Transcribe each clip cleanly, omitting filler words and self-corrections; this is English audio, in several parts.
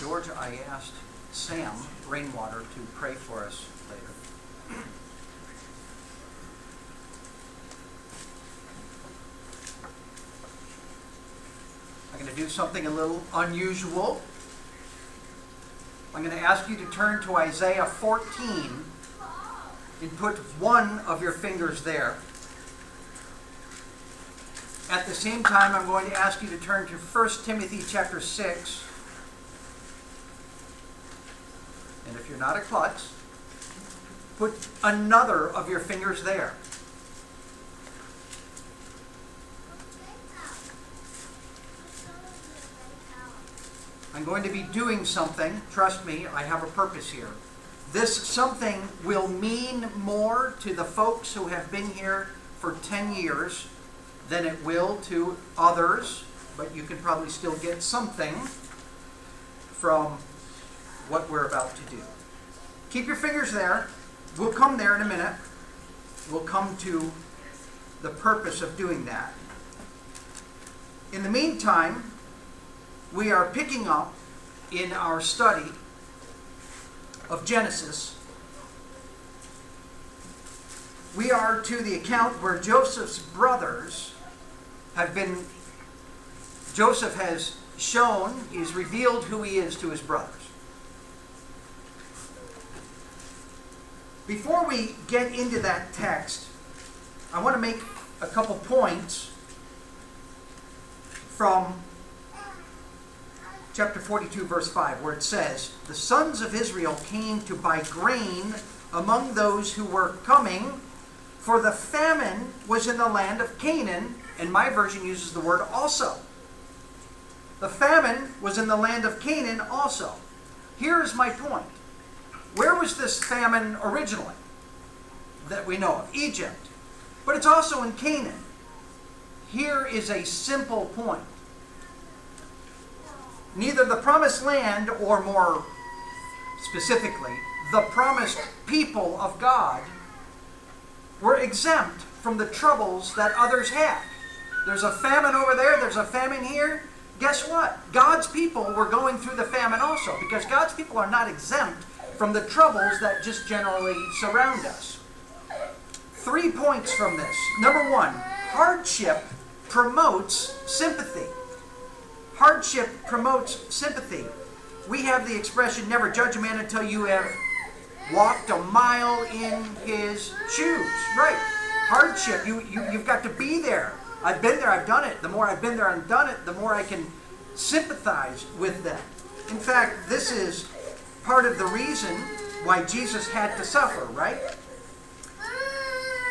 George, I asked Sam Rainwater to pray for us later. I'm going to do something a little unusual. I'm going to ask you to turn to Isaiah 14 and put one of your fingers there. At the same time, I'm going to ask you to turn to 1 Timothy chapter 6. And if you're not a klutz, put another of your fingers there. I'm going to be doing something. Trust me, I have a purpose here. This something will mean more to the folks who have been here for 10 years than it will to others, but you can probably still get something from what we're about to do. Keep your fingers there. We'll come there in a minute. We'll come to the purpose of doing that. In the meantime, we are picking up in our study of Genesis. We are to the account where Joseph's brothers have been, Joseph has shown, he's revealed who he is to his brothers. Before we get into that text, I want to make a couple points from chapter 42, verse 5, where it says, "The sons of Israel came to buy grain among those who were coming, for the famine was in the land of Canaan," and my version uses the word "also." The famine was in the land of Canaan also. Here is my point. Where was this famine originally that we know of? Egypt. But it's also in Canaan. Here is a simple point. Neither the promised land, or more specifically, the promised people of God, were exempt from the troubles that others had. There's a famine over there, there's a famine here. Guess what? God's people were going through the famine also, because God's people are not exempt from the troubles that just generally surround us. 3 points from this. Number one, hardship promotes sympathy. Hardship promotes sympathy. We have the expression, never judge a man until you have walked a mile in his shoes. Right. Hardship, you've got to be there. I've been there, I've done it. The more I've been there and done it, the more I can sympathize with them. In fact, this is part of the reason why Jesus had to suffer, right?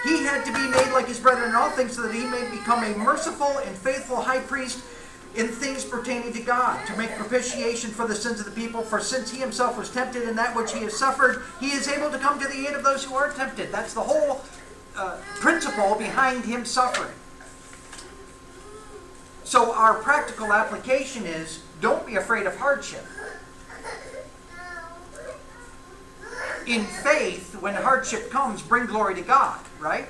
He had to be made like his brethren in all things, so that he may become a merciful and faithful high priest in things pertaining to God, to make propitiation for the sins of the people. For since he himself was tempted in that which he has suffered, he is able to come to the aid of those who are tempted. That's the whole principle behind him suffering. So our practical application is, don't be afraid of hardship. In faith, when hardship comes, bring glory to God, right?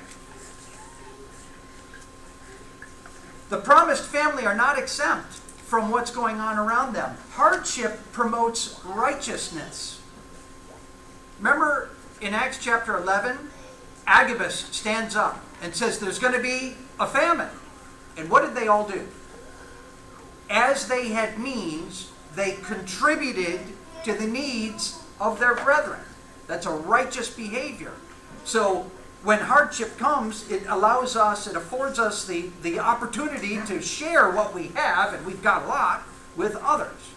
The promised family are not exempt from what's going on around them. Hardship promotes righteousness. Remember in Acts chapter 11, Agabus stands up and says there's going to be a famine. And what did they all do? As they had means, they contributed to the needs of their brethren. That's a righteous behavior. So when hardship comes, it allows us, it affords us the opportunity to share what we have, and we've got a lot, with others.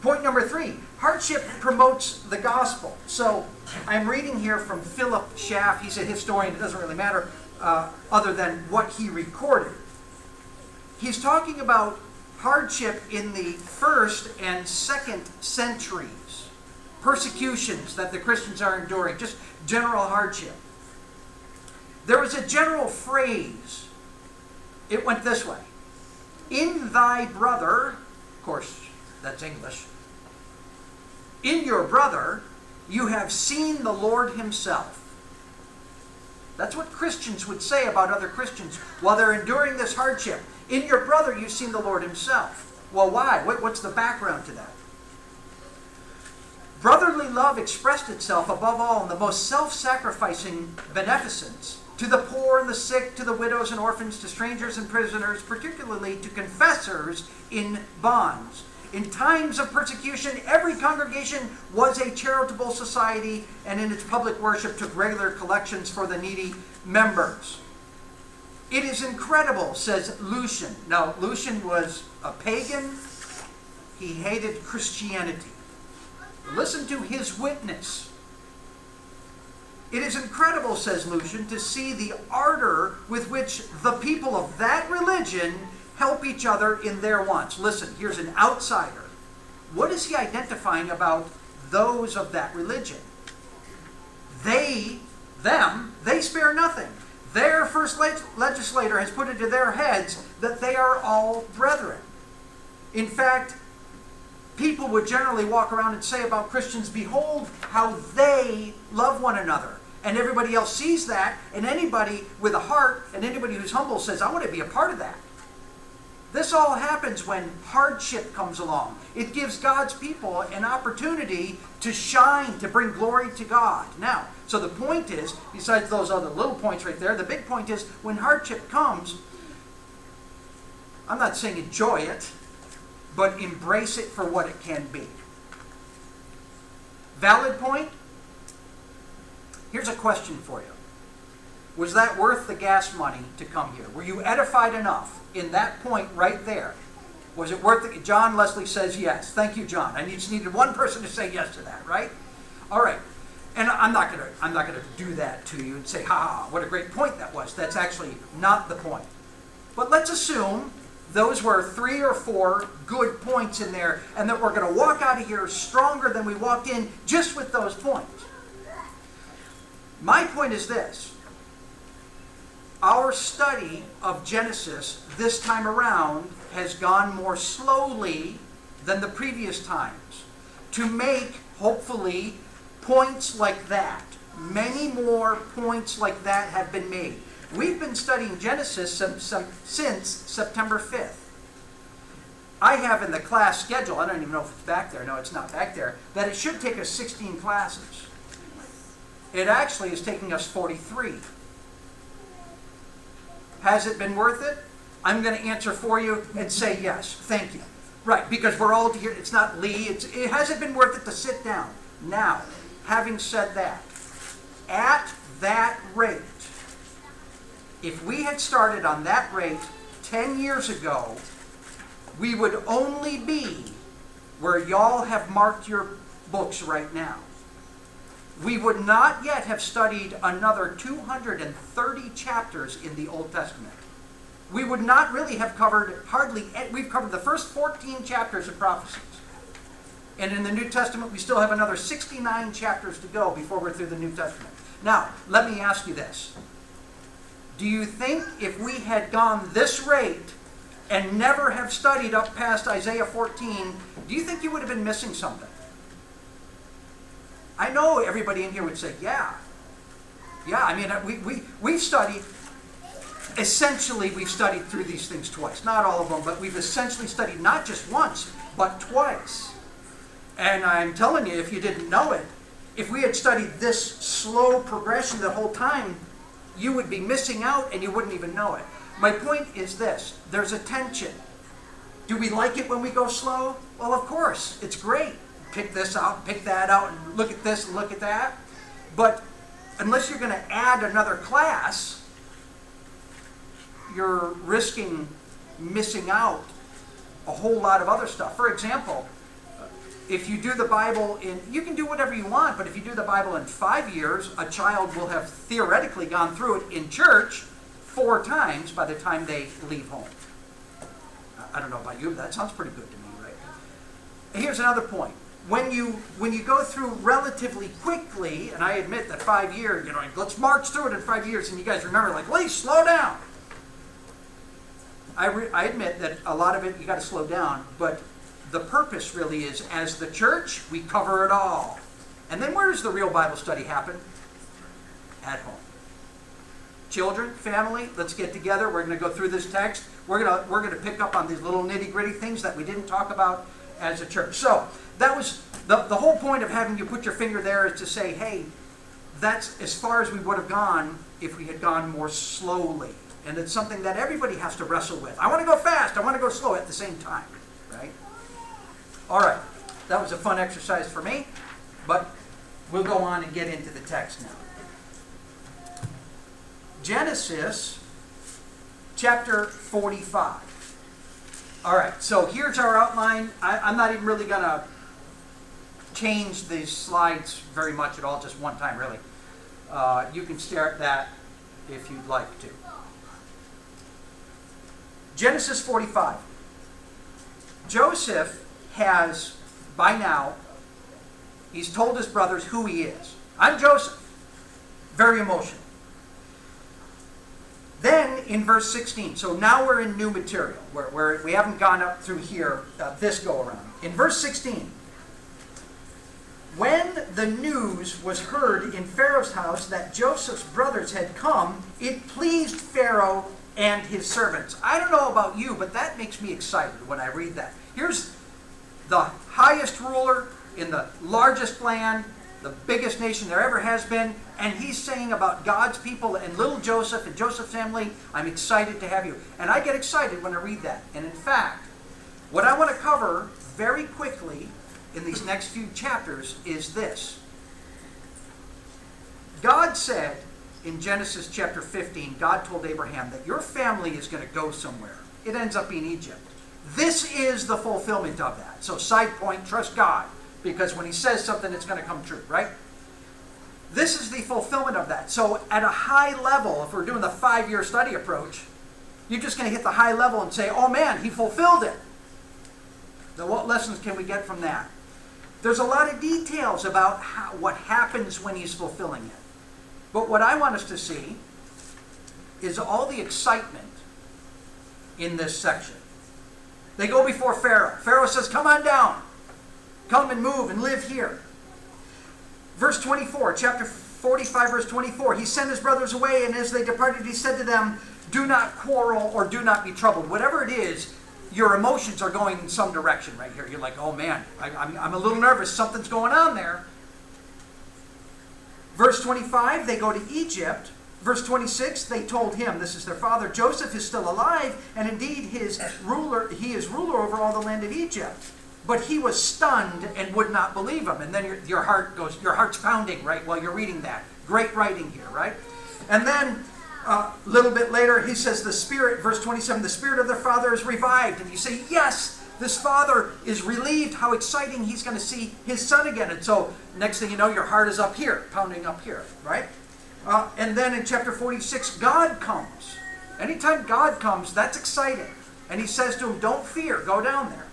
Point number 3, hardship promotes the gospel. So I'm reading here from Philip Schaff. He's a historian, it doesn't really matter, other than what he recorded. He's talking about hardship in the 1st and 2nd centuries. Persecutions that the Christians are enduring, just general hardship. There was a general phrase. It went this way. In thy brother, of course, that's English. In your brother, you have seen the Lord himself. That's what Christians would say about other Christians while they're enduring this hardship. In your brother, you've seen the Lord himself. Well, why? What's the background to that? Brotherly love expressed itself above all in the most self-sacrificing beneficence to the poor and the sick, to the widows and orphans, to strangers and prisoners, particularly to confessors in bonds. In times of persecution, every congregation was a charitable society, and in its public worship took regular collections for the needy members. It is incredible, says Lucian. Now, Lucian was a pagan. He hated Christianity. Listen to his witness. It is incredible, says Lucian, to see the ardor with which the people of that religion help each other in their wants. Listen, here's an outsider. What is he identifying about those of that religion? They spare nothing. Their first legislator has put into their heads that they are all brethren. In fact, people would generally walk around and say about Christians, behold how they love one another. And everybody else sees that, and anybody with a heart and anybody who's humble says, I want to be a part of that. This all happens when hardship comes along. It gives God's people an opportunity to shine, to bring glory to God. Now, so the point is, besides those other little points right there, the big point is when hardship comes, I'm not saying enjoy it, but embrace it for what it can be. Valid point? Here's a question for you. Was that worth the gas money to come here? Were you edified enough in that point right there? Was it worth it? John Leslie says yes. Thank you, John. I just needed one person to say yes to that, right? All right. And I'm not gonna do that to you and say, ha, what a great point that was. That's actually not the point. But let's assume those were 3 or 4 good points in there, and that we're going to walk out of here stronger than we walked in just with those points. My point is this. Our study of Genesis this time around has gone more slowly than the previous times to make, hopefully, points like that. Many more points like that have been made. We've been studying Genesis since September 5th. I have in the class schedule, I don't even know if it's back there, no, it's not back there, that it should take us 16 classes. It actually is taking us 43. Has it been worth it? I'm going to answer for you and say yes. Thank you. Right, because we're all here. It's not Lee. It hasn't been worth it to sit down. Now, having said that, at that rate, if we had started on that rate 10 years ago, we would only be where y'all have marked your books right now. We would not yet have studied another 230 chapters in the Old Testament. We would not really have covered we've covered the first 14 chapters of prophecies. And in the New Testament, we still have another 69 chapters to go before we're through the New Testament. Now, let me ask you this. Do you think if we had gone this rate and never have studied up past Isaiah 14, do you think you would have been missing something? I know everybody in here would say, yeah. Yeah, I mean, we've studied, essentially we've studied through these things twice. Not all of them, but we've essentially studied not just once, but twice. And I'm telling you, if you didn't know it, if we had studied this slow progression the whole time, you would be missing out and you wouldn't even know it. My point is this. There's a tension. Do we like it when we go slow? Well, of course. It's great. Pick this out, pick that out, and look at this and look at that. But unless you're going to add another class, you're risking missing out a whole lot of other stuff. For example, if you do the Bible you can do whatever you want, but if you do the Bible in 5 years, a child will have theoretically gone through it in church 4 times by the time they leave home. I don't know about you, but that sounds pretty good to me, right? Here's another point. When you go through relatively quickly, and I admit that 5 years, let's march through it in 5 years, and you guys remember, like, Lee, slow down. I admit that a lot of it, you got to slow down, but the purpose really is, as the church, we cover it all. And then where does the real Bible study happen? At home. Children, family, let's get together. We're going to go through this text. We're going to pick up on these little nitty-gritty things that we didn't talk about as a church. So that was the whole point of having you put your finger there, is to say, hey, that's as far as we would have gone if we had gone more slowly. And it's something that everybody has to wrestle with. I want to go fast, I want to go slow at the same time, right? All right, that was a fun exercise for me, but we'll go on and get into the text now. Genesis chapter 45. All right, so here's our outline. I'm not even really going to change these slides very much at all, just one time, really. You can stare at that if you'd like to. Genesis 45. Joseph has, by now, he's told his brothers who he is. I'm Joseph. Very emotional. Then in verse 16, so now we're in new material, where we haven't gone up through here this go around. In verse 16, when the news was heard in Pharaoh's house that Joseph's brothers had come, it pleased Pharaoh and his servants. I don't know about you, but that makes me excited when I read that. Here's the highest ruler in the largest land, the biggest nation there ever has been, and he's saying about God's people and little Joseph and Joseph's family, I'm excited to have you. And I get excited when I read that. And in fact, what I want to cover very quickly in these next few chapters is this. God said in Genesis chapter 15, God told Abraham that your family is going to go somewhere. It ends up being Egypt. This is the fulfillment of that. So side point, trust God, because when he says something, it's going to come true, right? This is the fulfillment of that. So at a high level, if we're doing the 5-year study approach, you're just going to hit the high level and say, oh man, he fulfilled it. Now what lessons can we get from that? There's a lot of details about what happens when he's fulfilling it. But what I want us to see is all the excitement in this section. They go before Pharaoh. Pharaoh says, come on down. Come and move and live here. Verse 24, chapter 45, verse 24. He sent his brothers away, and as they departed, he said to them, do not quarrel or do not be troubled. Whatever it is, your emotions are going in some direction right here. You're like, oh man, I'm a little nervous. Something's going on there. Verse 25, they go to Egypt. Verse 26, they told him, this is their father, Joseph is still alive, and indeed he is ruler over all the land of Egypt. But he was stunned and would not believe him. And then your heart's pounding, right, while you're reading that. Great writing here, right? And then a little bit later, he says the spirit, verse 27, the spirit of their father is revived. And you say, yes, this father is relieved. How exciting, he's going to see his son again. And so next thing you know, your heart is up here, pounding up here, right? And then in chapter 46, God comes. Anytime God comes, that's exciting. And he says to him, don't fear, go down there.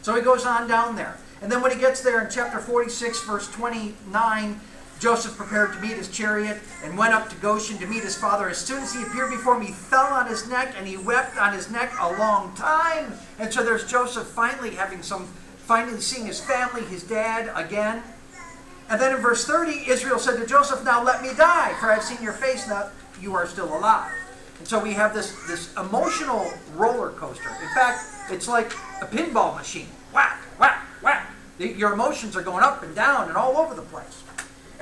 So he goes on down there. And then when he gets there in chapter 46, verse 29, Joseph prepared to meet his chariot and went up to Goshen to meet his father. As soon as he appeared before him, he fell on his neck, and he wept on his neck a long time. And so there's Joseph finally seeing his family, his dad again. And then in verse 30, Israel said to Joseph, now let me die, for I have seen your face, now you are still alive. And so we have this emotional roller coaster. In fact, it's like a pinball machine. Whack, whack, whack. Your emotions are going up and down and all over the place.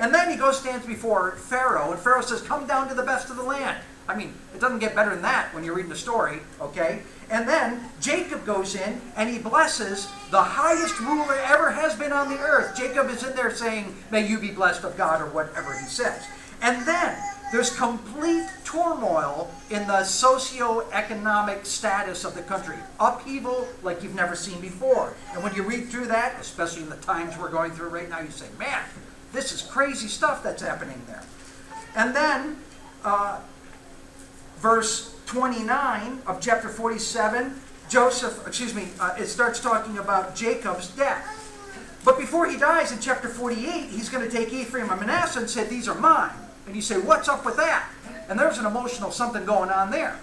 And then he stands before Pharaoh, and Pharaoh says, come down to the best of the land. I mean, it doesn't get better than that when you're reading the story, okay? And then Jacob goes in, and he blesses the highest ruler ever has been on the earth. Jacob is in there saying, may you be blessed of God, or whatever he says. And then there's complete turmoil in the socio-economic status of the country. Upheaval like you've never seen before. And when you read through that, especially in the times we're going through right now, you say, man, this is crazy stuff that's happening there. And then verse 29 of chapter 47, it starts talking about Jacob's death. But before he dies in chapter 48, he's going to take Ephraim and Manasseh and say, these are mine. And you say, what's up with that? And there's an emotional something going on there.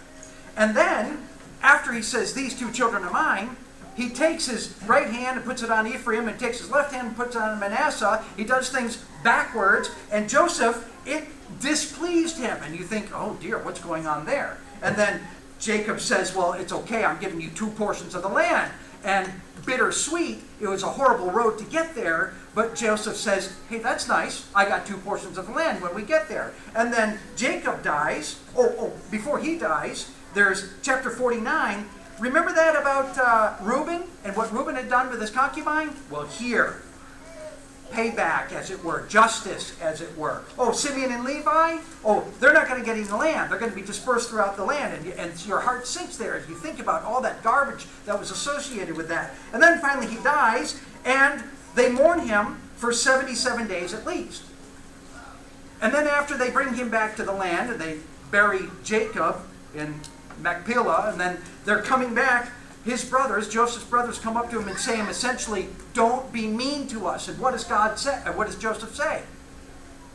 And then, after he says, these two children are mine, he takes his right hand and puts it on Ephraim, and takes his left hand and puts it on Manasseh. He does things backwards. And Joseph, it displeased him. And you think, oh dear, what's going on there? And then Jacob says, well, it's okay, I'm giving you 2 portions of the land. and bittersweet. It was a horrible road to get there, but Joseph says, hey, that's nice. I got 2 portions of land when we get there. And then Jacob dies. Before he dies, there's chapter 49. Remember that about Reuben and what Reuben had done with his concubine? Well, here, payback, as it were, justice, as it were. Oh, Simeon and Levi? Oh, they're not going to get any land. They're going to be dispersed throughout the land. And your heart sinks there as you think about all that garbage that was associated with that. And then finally he dies, and they mourn him for 77 days at least. And then after they bring him back to the land, and they bury Jacob in Machpelah, and then they're coming back, his brothers, Joseph's brothers, come up to him and say him essentially, don't be mean to us. And what does God say? What does Joseph say?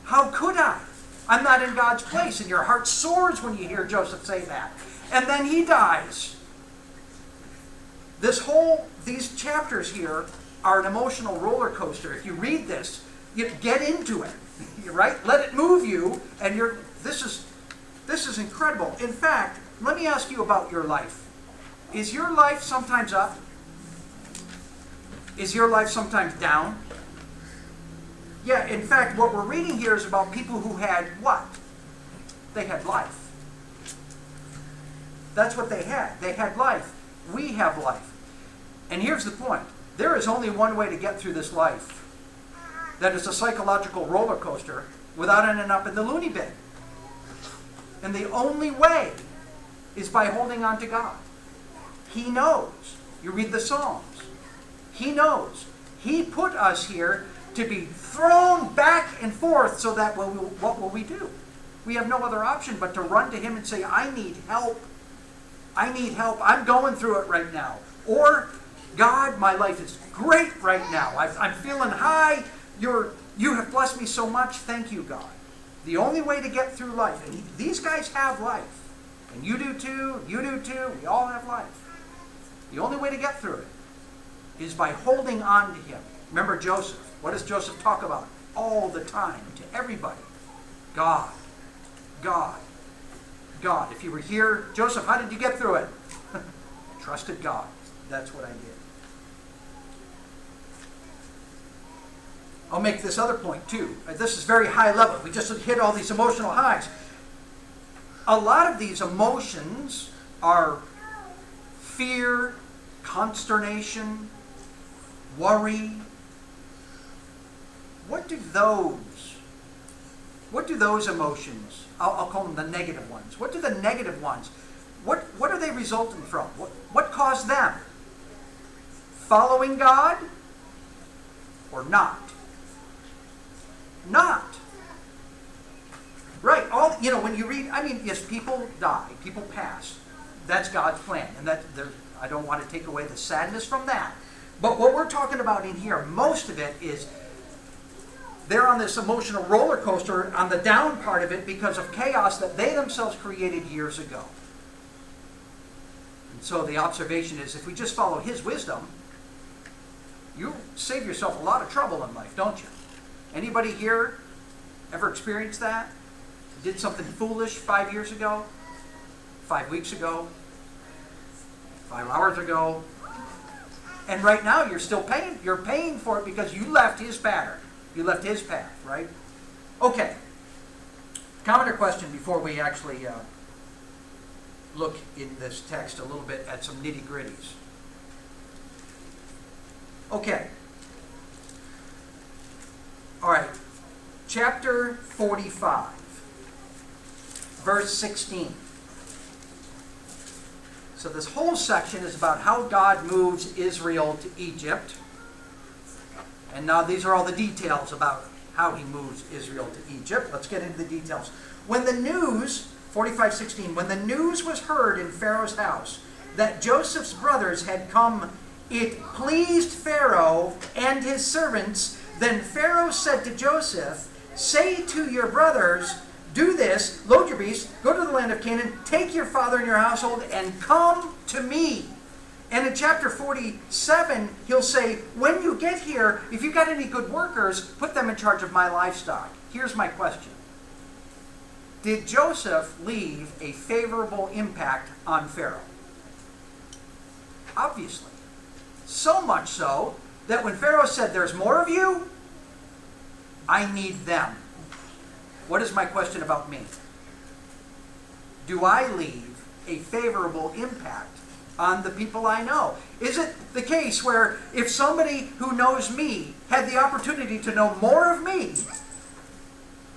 How could I? I'm not in God's place. And your heart soars when you hear Joseph say that. And then he dies. These chapters here are an emotional roller coaster. If you read this, you get into it, right? Let it move you, and this is incredible. In fact, let me ask you about your life. Is your life sometimes up? Is your life sometimes down? Yeah, in fact, what we're reading here is about people who had what? They had life. That's what they had. They had life. We have life. And here's the point. There is only one way to get through this life. That is a psychological roller coaster without ending up in the loony bin. And the only way is by holding on to God. He knows. You read the Psalms. He knows. He put us here to be thrown back and forth so that what will we do? We have no other option but to run to Him and say, I need help. I need help. I'm going through it right now. Or, God, my life is great right now. I'm feeling high. You have blessed me so much. Thank you, God. The only way to get through life, and these guys have life, and you do too, we all have life. The only way to get through it is by holding on to Him. Remember Joseph. What does Joseph talk about all the time to everybody? God. God. God. If you were here, Joseph, how did you get through it? Trusted God. That's what I did. I'll make this other point too. This is very high level. We just hit all these emotional highs. A lot of these emotions are fear, consternation, worry. What do those emotions, I'll call them the negative ones. What do the negative ones, what are they resulting from? What caused them? Following God or not? Not. Right. When you read, yes, people die, people pass. That's God's plan. And I don't want to take away the sadness from that. But what we're talking about in here, most of it is they're on this emotional roller coaster on the down part of it because of chaos that they themselves created years ago. And so the observation is, if we just follow His wisdom, you save yourself a lot of trouble in life, don't you? Anybody here ever experienced that? Did something foolish 5 years ago? 5 weeks ago? 5 hours ago? And right now you're still paying. You're paying for it because you left His pattern. You left His path, right? Okay. Comment or question before we actually look in this text a little bit at some nitty-gritties. Okay. All right. Chapter 45, verse 16. So this whole section is about how God moves Israel to Egypt. And now these are all the details about how He moves Israel to Egypt. Let's get into the details. When the news, 45:16, when the news was heard in Pharaoh's house that Joseph's brothers had come, it pleased Pharaoh and his servants. Then Pharaoh said to Joseph, say to your brothers, do this, load your beasts, go to the land of Canaan, take your father and your household, and come to me. And in chapter 47, he'll say, when you get here, if you've got any good workers, put them in charge of my livestock. Here's my question. Did Joseph leave a favorable impact on Pharaoh? Obviously. So much so that when Pharaoh said, there's more of you, I need them. What is my question about me? Do I leave a favorable impact on the people I know? Is it the case where if somebody who knows me had the opportunity to know more of me,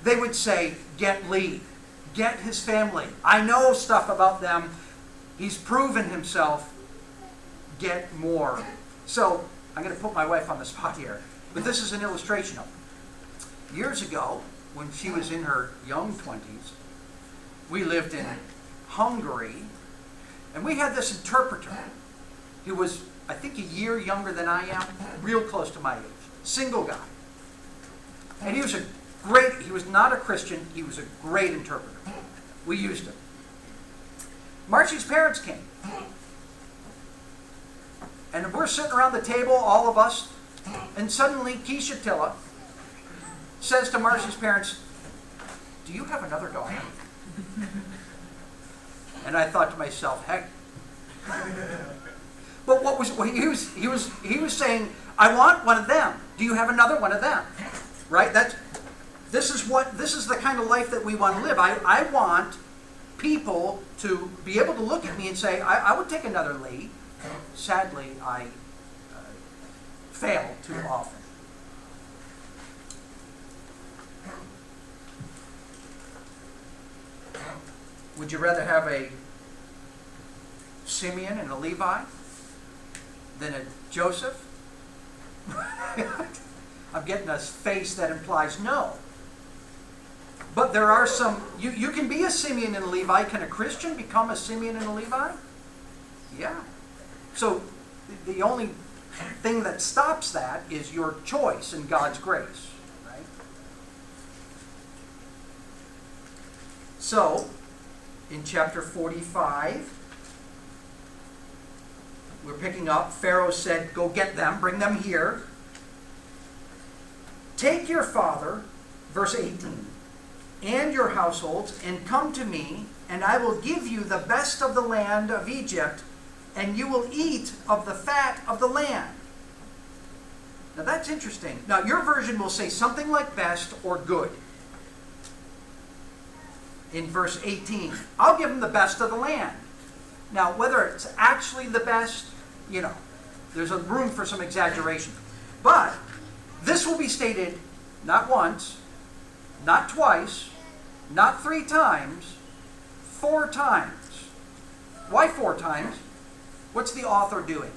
they would say, get Lee, get his family. I know stuff about them. He's proven himself. Get more. So I'm going to put my wife on the spot here, but this is an illustration of it. Years ago, when she was in her young 20s, we lived in Hungary, and we had this interpreter. He was, I think, a year younger than I am, real close to my age, single guy. And he was not a Christian, he was a great interpreter. We used him. Marcy's parents came. And we're sitting around the table, all of us, and suddenly Keisha Tilla says to Marcy's parents, do you have another daughter? And I thought to myself, heck. But he was saying, I want one of them. Do you have another one of them? Right? This is the kind of life that we want to live. I want people to be able to look at me and say, I would take another Lee. Sadly, I fail too often. Would you rather have a Simeon and a Levi than a Joseph? I'm getting a face that implies no. But there are some, you can be a Simeon and a Levi. Can a Christian become a Simeon and a Levi? Yeah. So the only thing that stops that is your choice and God's grace. Right? So, in chapter 45, we're picking up. Pharaoh said, go get them, bring them here. Take your father, verse 18, and your households, and come to me, and I will give you the best of the land of Egypt, and you will eat of the fat of the land. Now that's interesting. Now your version will say something like best or good. In verse 18, I'll give them the best of the land. Now whether it's actually the best, there's a room for some exaggeration. But this will be stated not once, not twice, not 3 times, 4 times. Why 4 times? What's the author doing?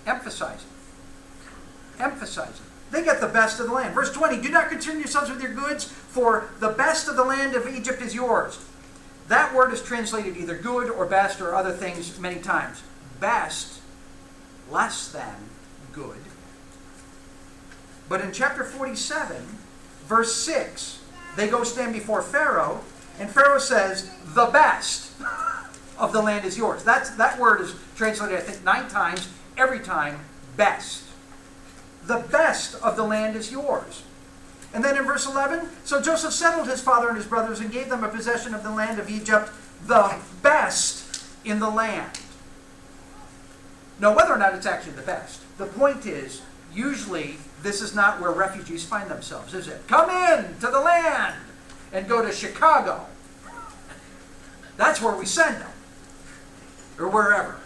Emphasizing. Emphasizing. They get the best of the land. Verse 20, do not concern yourselves with your goods, for the best of the land of Egypt is yours. That word is translated either good or best or other things many times. Best, less than good. But in chapter 47, verse 6, they go stand before Pharaoh, and Pharaoh says, the best of the land is yours. That word is translated, I think, 9 times, every time, best. The best of the land is yours. And then in verse 11, so Joseph settled his father and his brothers and gave them a possession of the land of Egypt, the best in the land. Now, whether or not it's actually the best, the point is, usually this is not where refugees find themselves, is it? Come in to the land and go to Chicago. That's where we send them. Or wherever.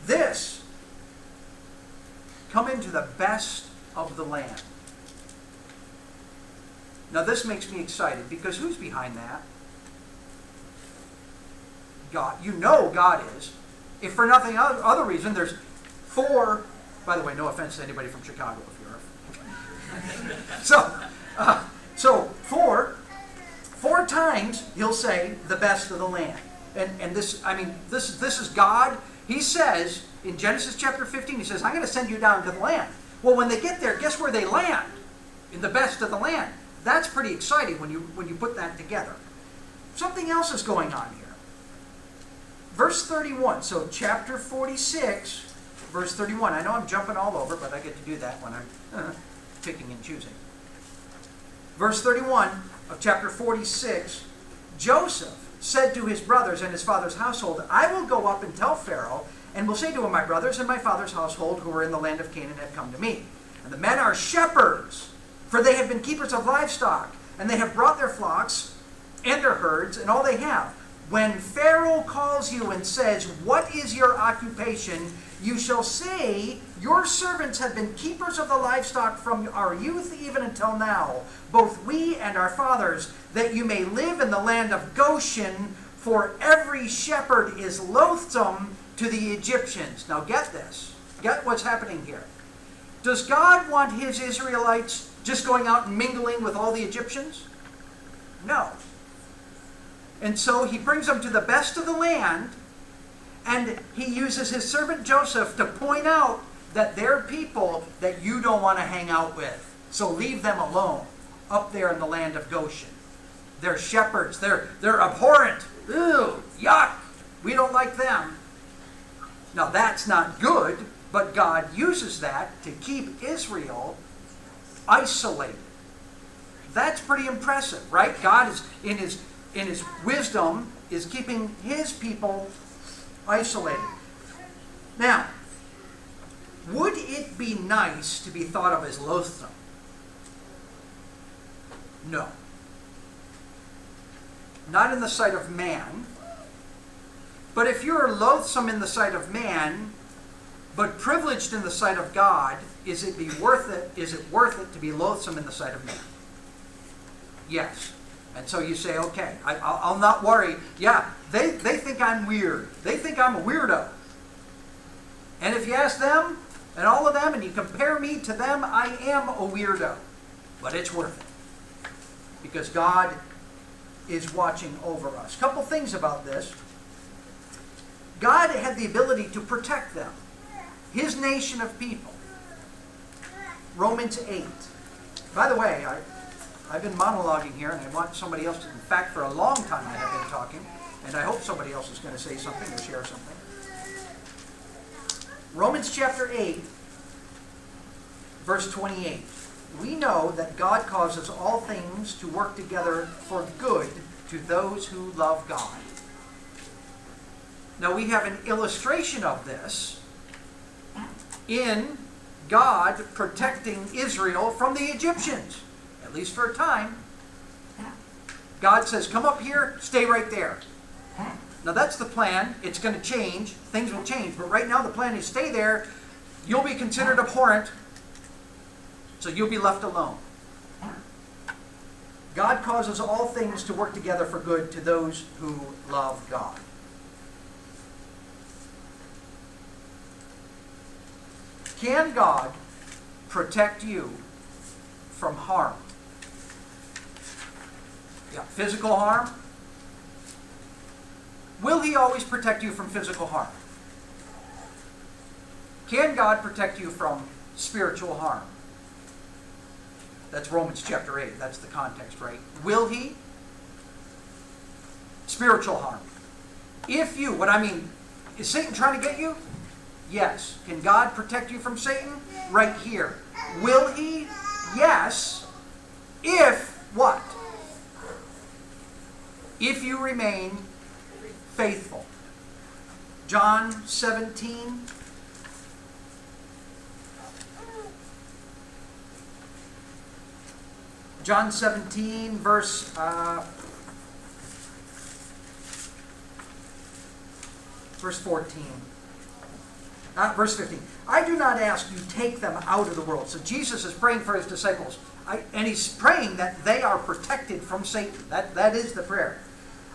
This, come into the best of the land. Now this makes me excited because who's behind that? God. You know God is. If for nothing other reason, there's 4, by the way, no offense to anybody from Chicago if you're So 4 times he'll say the best of the land. And this is God. He says in Genesis chapter 15, he says, I'm going to send you down to the land. Well, when they get there, guess where they land? In the best of the land. That's pretty exciting when you put that together. Something else is going on here. Verse 31. So chapter 46, verse 31. I know I'm jumping all over, but I get to do that when I'm picking and choosing. Verse 31 of chapter 46, Joseph said to his brothers and his father's household, I will go up and tell Pharaoh, and will say to him, my brothers and my father's household who are in the land of Canaan have come to me. And the men are shepherds, for they have been keepers of livestock, and they have brought their flocks and their herds and all they have. When Pharaoh calls you and says, what is your occupation? You shall say, your servants have been keepers of the livestock from our youth even until now, both we and our fathers, that you may live in the land of Goshen, for every shepherd is loathsome to the Egyptians. Now get this. Get what's happening here. Does God want his Israelites just going out and mingling with all the Egyptians? No. And so he brings them to the best of the land, and he uses his servant Joseph to point out that they're people that you don't want to hang out with. So leave them alone up there in the land of Goshen. They're shepherds. They're abhorrent. Ew, yuck. We don't like them. Now that's not good, but God uses that to keep Israel isolated. That's pretty impressive, right? God is in his wisdom is keeping his people isolated. Now, would it be nice to be thought of as loathsome? No. Not in the sight of man. But if you're loathsome in the sight of man, but privileged in the sight of God, is it worth it to be loathsome in the sight of man? Yes. And so you say, okay, I'll not worry. Yeah, they think I'm weird. They think I'm a weirdo. And if you ask them, and all of them, and you compare me to them, I am a weirdo. But it's worth it. Because God is watching over us. A couple things about this. God had the ability to protect them. His nation of people. Romans 8. By the way, I've been monologuing here, and I want somebody else to, in fact, for a long time I have been talking, and I hope somebody else is going to say something or share something. Romans chapter 8, verse 28. We know that God causes all things to work together for good to those who love God. Now we have an illustration of this in God protecting Israel from the Egyptians, at least for a time. God says, come up here, stay right there. Now that's the plan. It's going to change. Things will change. But right now the plan is stay there. You'll be considered abhorrent, so you'll be left alone. God causes all things to work together for good to those who love God. Can God protect you from harm? Yeah, physical harm. Will he always protect you from physical harm? Can God protect you from spiritual harm? That's Romans chapter 8. That's the context, right? Will he? Spiritual harm. If you, is Satan trying to get you? Yes. Can God protect you from Satan? Right here. Will he? Yes. If what? If you remain faithful. John 17. John 17, verse 14. Verse 15. I do not ask you take them out of the world. So Jesus is praying for his disciples. And he's praying that they are protected from Satan. That is the prayer.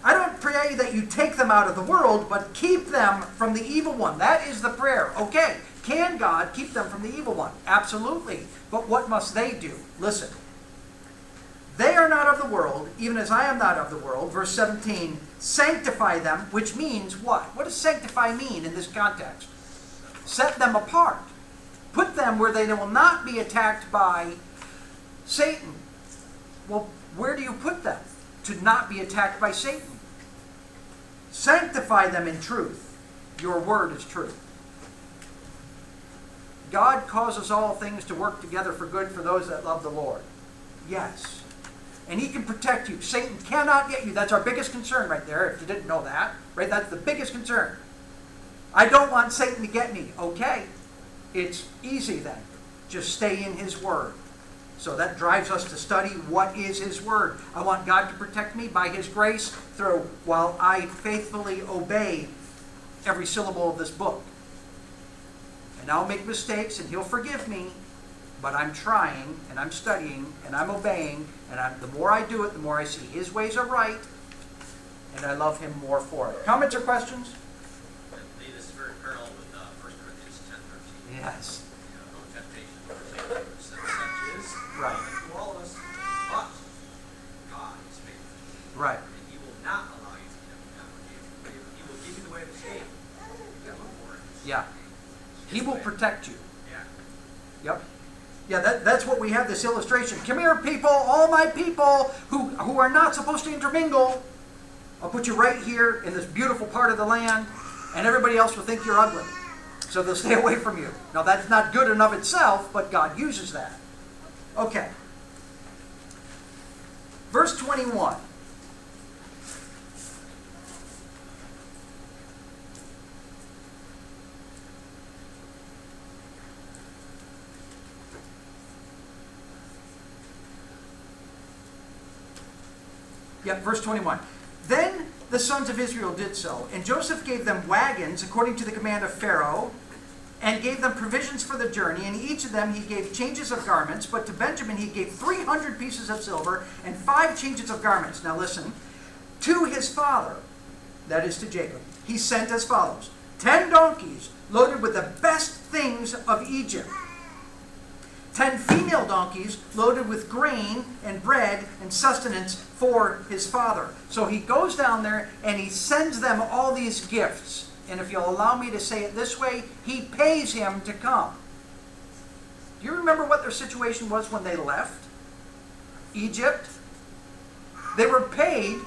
I don't pray that you take them out of the world, but keep them from the evil one. That is the prayer. Okay. Can God keep them from the evil one? Absolutely. But what must they do? Listen. They are not of the world, even as I am not of the world. Verse 17. Sanctify them, which means what? What does sanctify mean in this context? Set them apart. Put them where they will not be attacked by Satan. Well, where do you put them to not be attacked by Satan? Sanctify them in truth. Your word is truth. God causes all things to work together for good for those that love the Lord. Yes. And he can protect you. Satan cannot get you. That's our biggest concern right there, if you didn't know that. Right? That's the biggest concern. I don't want Satan to get me. Okay, it's easy then. Just stay in his word. So that drives us to study what is his word. I want God to protect me by his grace while I faithfully obey every syllable of this book. And I'll make mistakes and he'll forgive me, but I'm trying and I'm studying and I'm obeying, and the more I do it, the more I see his ways are right, and I love him more for it. Comments or questions? I believe this is very parallel with 1 Corinthians 10:13. Yes. No temptation overtaken us, such is Right. to all of us, but God is faithful. Right. And he will not allow you to be tempted beyond what he will give you the way of escape. You gotta look for it. Yeah. He will protect you. Yeah. Yep. Yeah, that's what we have this illustration. Come here, people, all my people who are not supposed to intermingle. I'll put you right here in this beautiful part of the land, and everybody else will think you're ugly. So they'll stay away from you. Now, that's not good in of itself, but God uses that. Okay. Verse 21. Verse 21. Then the sons of Israel did so, and Joseph gave them wagons according to the command of Pharaoh, and gave them provisions for the journey, and each of them he gave changes of garments, but to Benjamin he gave 300 pieces of silver and 5 changes of garments. Now listen, to his father, that is to Jacob, he sent as follows: 10 donkeys loaded with the best things of Egypt, 10 female donkeys loaded with grain and bread and sustenance for his father. So he goes down there and he sends them all these gifts. And if you'll allow me to say it this way, he pays him to come. Do you remember what their situation was when they left Egypt? They were paid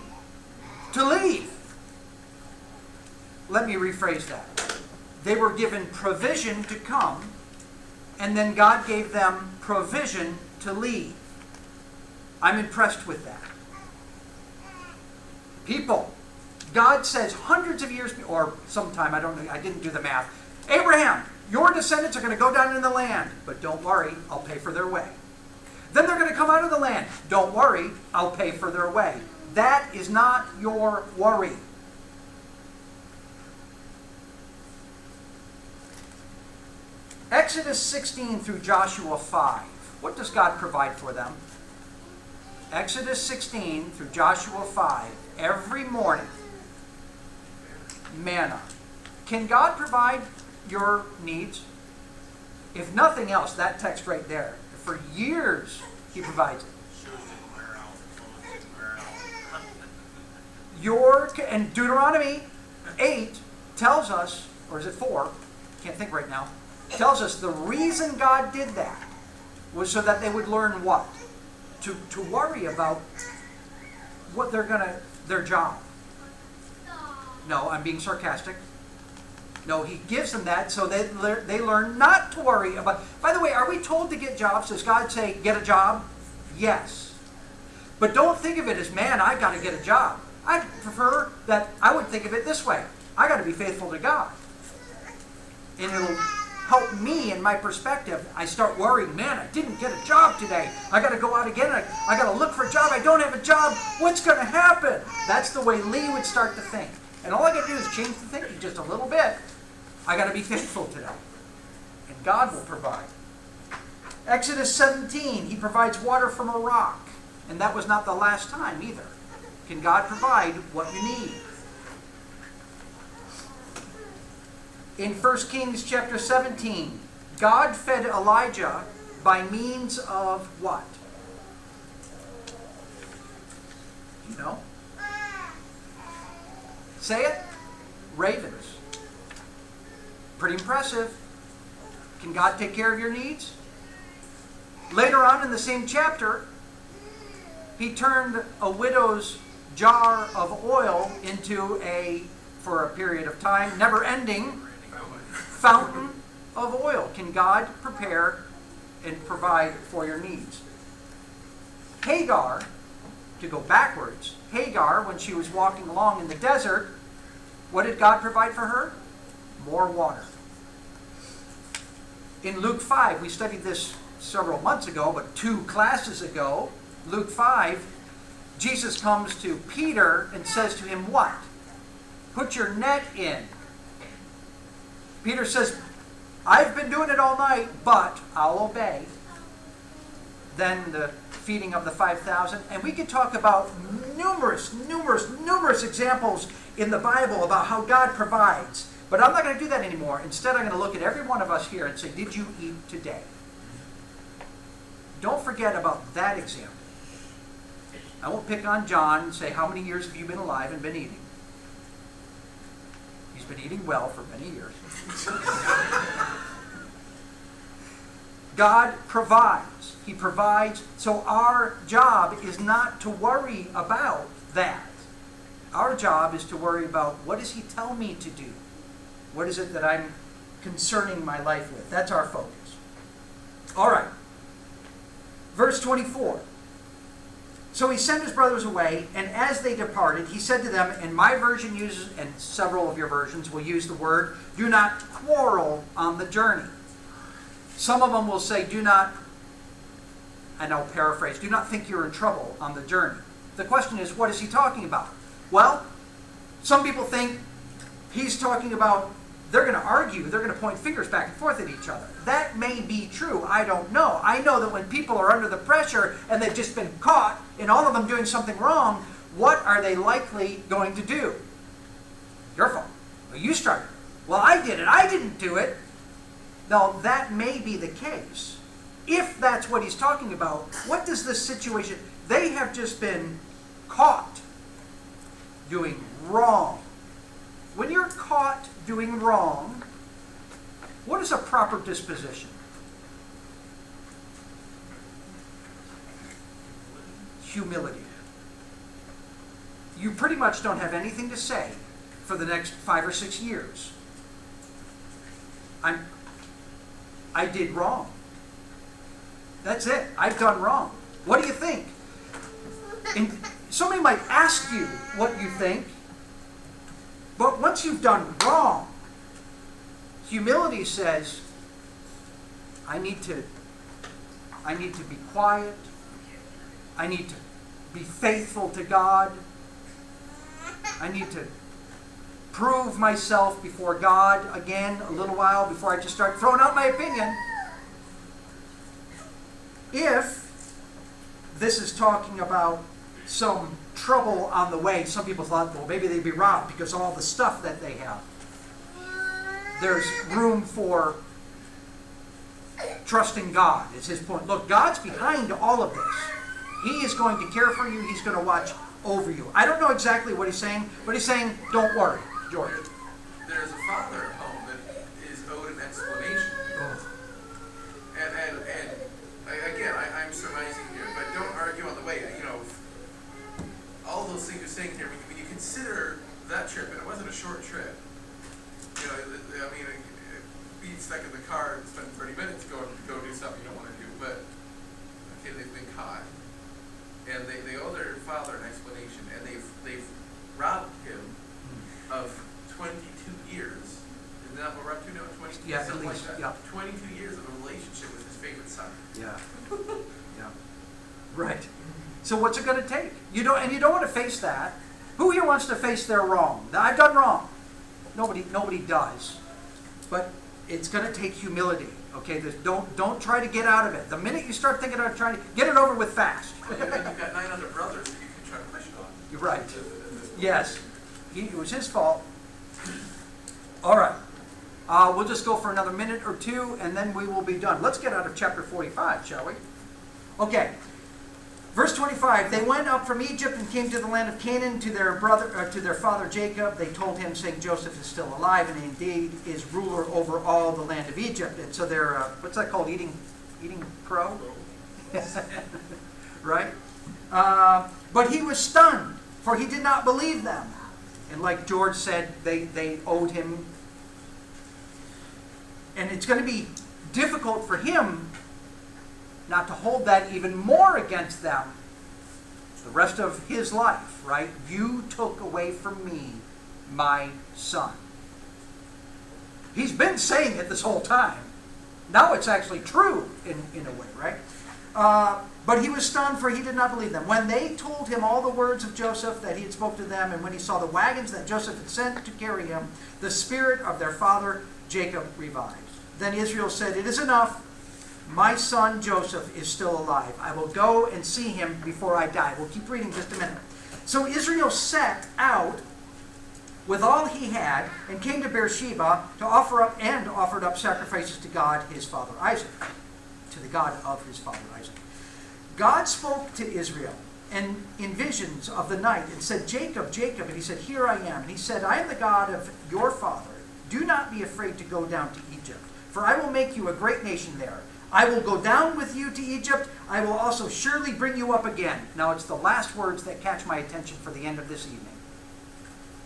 to leave. Let me rephrase that. They were given provision to come, and then God gave them provision to leave. I'm impressed with that. People, God says hundreds of years, or sometime, I don't know, I didn't do the math. Abraham, your descendants are going to go down in the land, but don't worry, I'll pay for their way. Then they're going to come out of the land. Don't worry, I'll pay for their way. That is not your worry. Exodus 16 through Joshua 5. What does God provide for them? Exodus 16 through Joshua 5. Every morning, manna. Can God provide your needs? If nothing else, that text right there. For years, he provides it. Shoes didn't wear out, clothes didn't wear out. And Deuteronomy 8 tells us, or is it 4? Can't think right now. Tells us the reason God did that was so that they would learn what? To worry about what their job. No, I'm being sarcastic. No, he gives them that so they learn not to worry about. By the way, are we told to get jobs? Does God say, get a job? Yes. But don't think of it as, man, I got to get a job. I prefer that I would think of it this way. I got to be faithful to God. And it'll help me in my perspective. I start worrying, man, I didn't get a job today. I got to go out again. I got to look for a job. I don't have a job. What's going to happen? That's the way Lee would start to think. And all I got to do is change the thinking just a little bit. I got to be faithful today. And God will provide. Exodus 17, he provides water from a rock. And that was not the last time either. Can God provide what you need? In 1 Kings chapter 17, God fed Elijah by means of what? You know? Say it. Ravens. Pretty impressive. Can God take care of your needs? Later on in the same chapter, he turned a widow's jar of oil into for a period of time, never-ending fountain of oil. Can God prepare and provide for your needs? Hagar, to go backwards, Hagar, when she was walking along in the desert, what did God provide for her? more water. In Luke 5, we studied this several months ago, but 2 classes ago, Luke 5, Jesus comes to Peter and says to him, what? Put your net in. Peter says, I've been doing it all night, but I'll obey. Then the feeding of the 5,000. And we could talk about numerous examples in the Bible about how God provides. But I'm not going to do that anymore. Instead, I'm going to look at every one of us here and say, did you eat today? Don't forget about that example. I won't pick on John and say, how many years have you been alive and been eating? He's been eating well for many years. God provides. He provides. So our job is not to worry about that. Our job is to worry about, what does he tell me to do? What is it that I'm concerning my life with? That's our focus. All right. Verse 24. So he sent his brothers away, and as they departed, he said to them, and my version uses, and several of your versions will use the word, do not quarrel on the journey. Some of them will say, do not, and I'll paraphrase, do not think you're in trouble on the journey. The question is, what is he talking about? Well, some people think he's talking about they're going to argue, they're going to point fingers back and forth at each other. That may be true. I don't know. I know that when people are under the pressure and they've just been caught and all of them doing something wrong, what are they likely going to do? Your fault. Well, you started. Well, I did it. I didn't do it. Now, that may be the case. If that's what he's talking about, what does this situation... They have just been caught doing wrong. When you're caught doing wrong, what is a proper disposition? Humility. You pretty much don't have anything to say for the next 5 or 6 years. I did wrong. That's it. I've done wrong. What do you think? And somebody might ask you what you think, but once you've done wrong, humility says, I need to be quiet. I need to be faithful to God. I need to prove myself before God again a little while before I just start throwing out my opinion. If this is talking about some trouble on the way, some people thought, well, maybe they'd be robbed because of all the stuff that they have. There's room for trusting God, is his point. Look, God's behind all of this. He is going to care for you. He's going to watch over you. I don't know exactly what he's saying, but he's saying, don't worry, George. There's a father at home that is owed an explanation. Oh. And again, I'm surmising here, but don't argue on the way. You know, all those things you're saying here, when you consider that trip, and it wasn't a short trip, you know, I mean, being stuck in the car and spend 30 minutes go do something you don't want to do, but, okay, they've been caught. And they owe their father an explanation, and they've robbed him of 22 years. Isn't that what we're up to now? 22, yeah, something at least, like that. yeah. 22 years of a relationship with his favorite son. Yeah. Yeah. Right. So what's it going to take? You don't want to face that. Who here wants to face their wrong? I've done wrong. Nobody does. But it's going to take humility. Okay, don't try to get out of it. The minute you start thinking about trying to get it over with fast. And you've got 9 other brothers that you can try to push on. You're right. Yes, it was his fault. All right, we'll just go for another minute or two, and then we will be done. Let's get out of chapter 45, shall we? Okay. Verse 25, they went up from Egypt and came to the land of Canaan to their father Jacob. They told him, saying, Joseph is still alive and indeed is ruler over all the land of Egypt. And so they're, what's that called, eating crow? Right? But he was stunned, for he did not believe them. And like George said, they owed him. And it's going to be difficult for him not to hold that even more against them the rest of his life, right? You took away from me my son. He's been saying it this whole time. Now it's actually true in a way, right? But he was stunned, for he did not believe them. When they told him all the words of Joseph that he had spoke to them, and when he saw the wagons that Joseph had sent to carry him, the spirit of their father Jacob revived. Then Israel said, "It is enough. My son Joseph is still alive. I will go and see him before I die." We'll keep reading just a minute. So Israel set out with all he had and came to Beersheba to offered up sacrifices to God his father Isaac, to the God of his father Isaac. God spoke to Israel and in visions of the night and said, "Jacob, Jacob." And he said, "Here I am." And he said, "I am the God of your father. Do not be afraid to go down to Egypt, for I will make you a great nation there. I will go down with you to Egypt. I will also surely bring you up again." Now it's the last words that catch my attention for the end of this evening.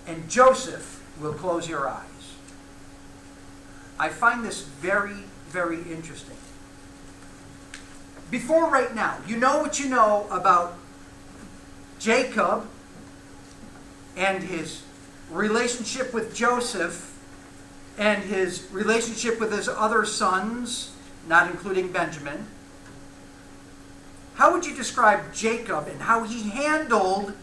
"And Joseph will close your eyes." I find this very, very interesting. Before right now, you know what you know about Jacob and his relationship with Joseph and his relationship with his other sons, not including Benjamin. How would you describe Jacob and how he handled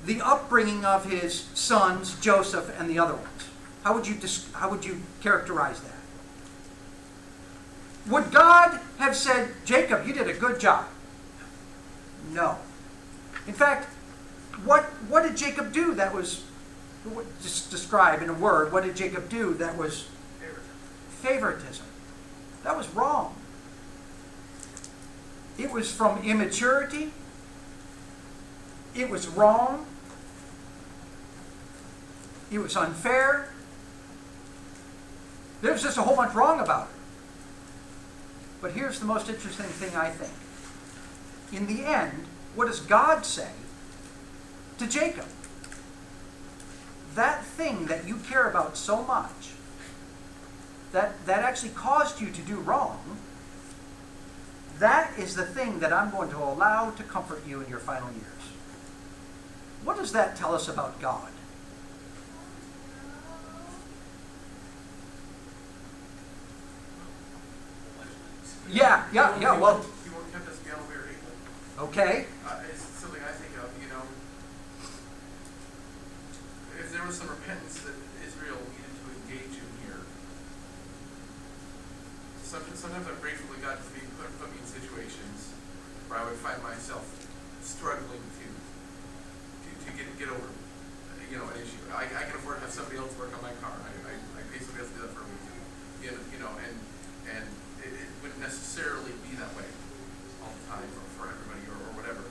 the upbringing of his sons, Joseph and the other ones? How would you characterize that? Would God have said, "Jacob, you did a good job"? No. In fact, what did Jacob do that was, just describe in a word, what did Jacob do that was favoritism? That was wrong. It was from immaturity. It was wrong. It was unfair. There was just a whole bunch wrong about it. But here's the most interesting thing, I think. In the end, what does God say to Jacob? That thing that you care about so much, that actually caused you to do wrong, that is the thing that I'm going to allow to comfort you in your final years. What does that tell us about God? Yeah, well, He won't tempt us beyond we are able. Okay. It's something I think of, if there was some repentance that Israel needed to engage in here. Sometimes I'm grateful to God for being put me in situations where I would find myself struggling to get over, an issue. I can afford to have somebody else work on my car. I pay somebody else to do that for me. And it wouldn't necessarily be that way all the time or for everybody or whatever.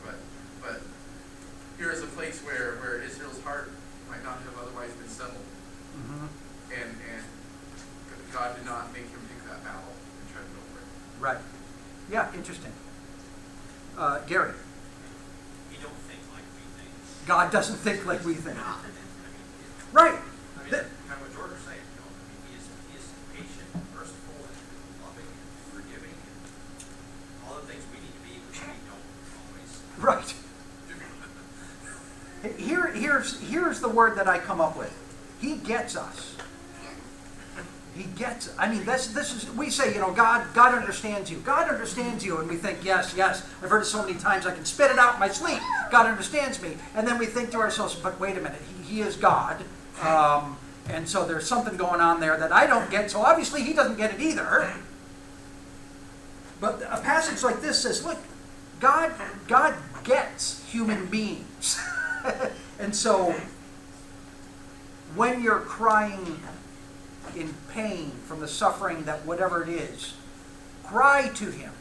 But here is a place where Israel's heart might not have otherwise been settled. Mm-hmm. And God did not make him pick that battle and try to go for it. Right. Yeah, interesting. Gary. We don't think like we think. God doesn't think like we think. Right. Kind of what George was saying, he is patient, merciful, and loving, and forgiving, and all the things we need to be, which we don't always. Right. Here's the word that I come up with. He gets us. He gets. I mean, this is. We say, God understands you. God understands you, and we think, yes. I've heard it so many times, I can spit it out in my sleep. God understands me, and then we think to ourselves, but wait a minute, He is God, and so there's something going on there that I don't get. So obviously, He doesn't get it either. But a passage like this says, look, God gets human beings, and so when you're crying in pain from the suffering that whatever it is, cry to Him,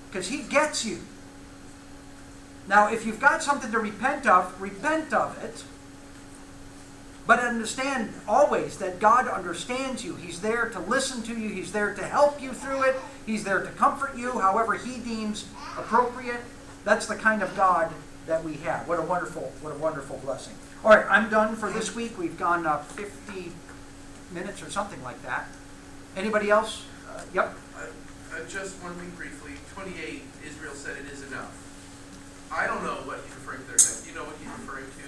because He gets you. Now, if you've got something to repent of it, but understand always that God understands you. He's there to listen to you. He's there to help you through it. He's there to comfort you however He deems appropriate. That's the kind of God that we have. What a wonderful blessing. All right, I'm done for this week. We've gone 50 minutes or something like that. Anybody else? Yep. Just one thing briefly. 28, Israel said it is enough. I don't know what he's referring to there. Do you know what he's referring to?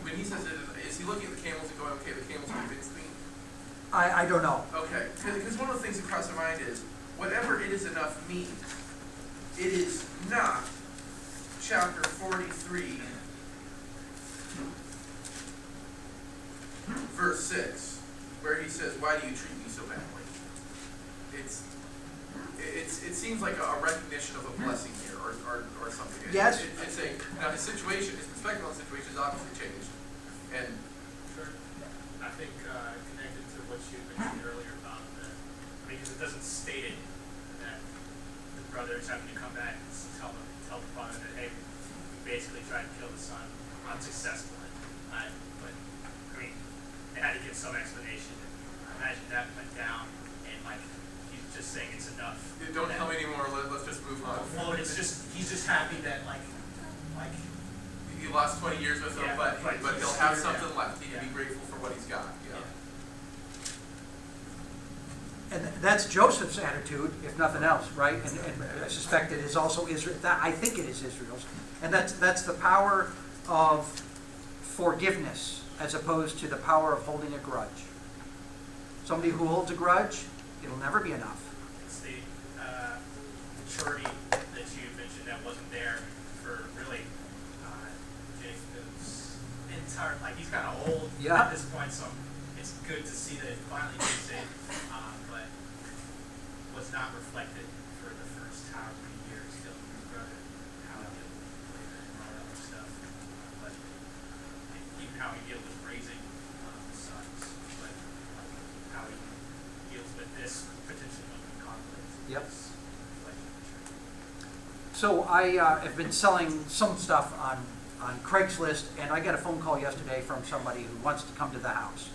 When he says it, is he looking at the camels and going, okay, the camels convinced me? I don't know. Okay, because one of the things that crossed my mind is, whatever it is enough means, it is not chapter 43, verse 6, where he says, why do you treat me so badly? It seems like a recognition of a blessing here, or something. Yes. It's now his situation, his perspective on the situation is obviously changed. And Sure. I think connected to what you mentioned earlier about because it doesn't state it that the brother is having to come back and tell the father that, hey, we basically tried to kill the son unsuccessfully. But I mean, they had to give some explanation. Imagine that went down and like he's just saying it's enough. don't tell me anymore. Let's just move on. Well, it's just he's just happy that like. He lost 20 years with him, Yeah, but he'll have something left. He can Yeah. be grateful for what he's got. Yeah. And that's Joseph's attitude, if nothing else, right? And I suspect it is also Israel. I think it is Israel's. And that's the power of forgiveness as opposed to the power of holding a grudge. Somebody who holds a grudge, it'll never be enough. It's the maturity that you mentioned that wasn't there for really Jacob's entire, like he's kind of old Yeah. at this point, so it's good to see that it finally gets it, but was not reflected for the first however many years still with his brother, how he dealt with labor and all that other stuff, but even how he dealt with raising sons, but how he deals with this potential conflict. Yep. is reflected in the church. So I have been selling some stuff on Craigslist, and I got a phone call yesterday from somebody who wants to come to the house.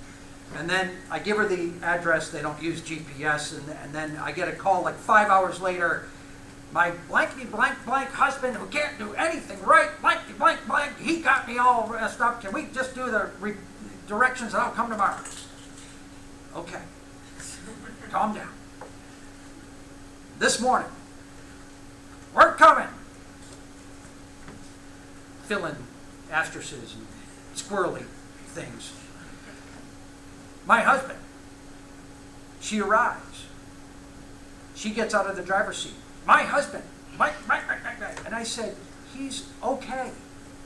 And then I give her the address. They don't use GPS, and then I get a call like 5 hours later. My blankety blank blank husband who can't do anything right, blankety blank blank, he got me all messed up. Can we just do the directions and I'll come tomorrow? Okay. Calm down. This morning, we're coming. Fill in asterisks and squirrely things. My husband, she arrives. She gets out of the driver's seat. My husband, and I said, he's okay.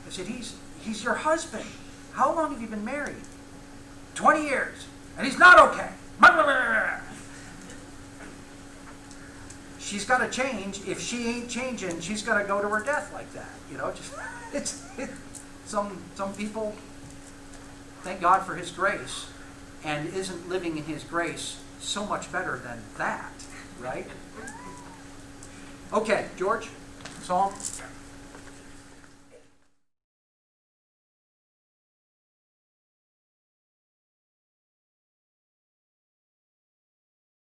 I said, he's your husband. How long have you been married? 20 years. And he's not okay. She's got to change. If she ain't changing, she's got to go to her death like that. You know, some people thank God for His grace and isn't living in His grace so much better than that, right? Okay, George, Psalm.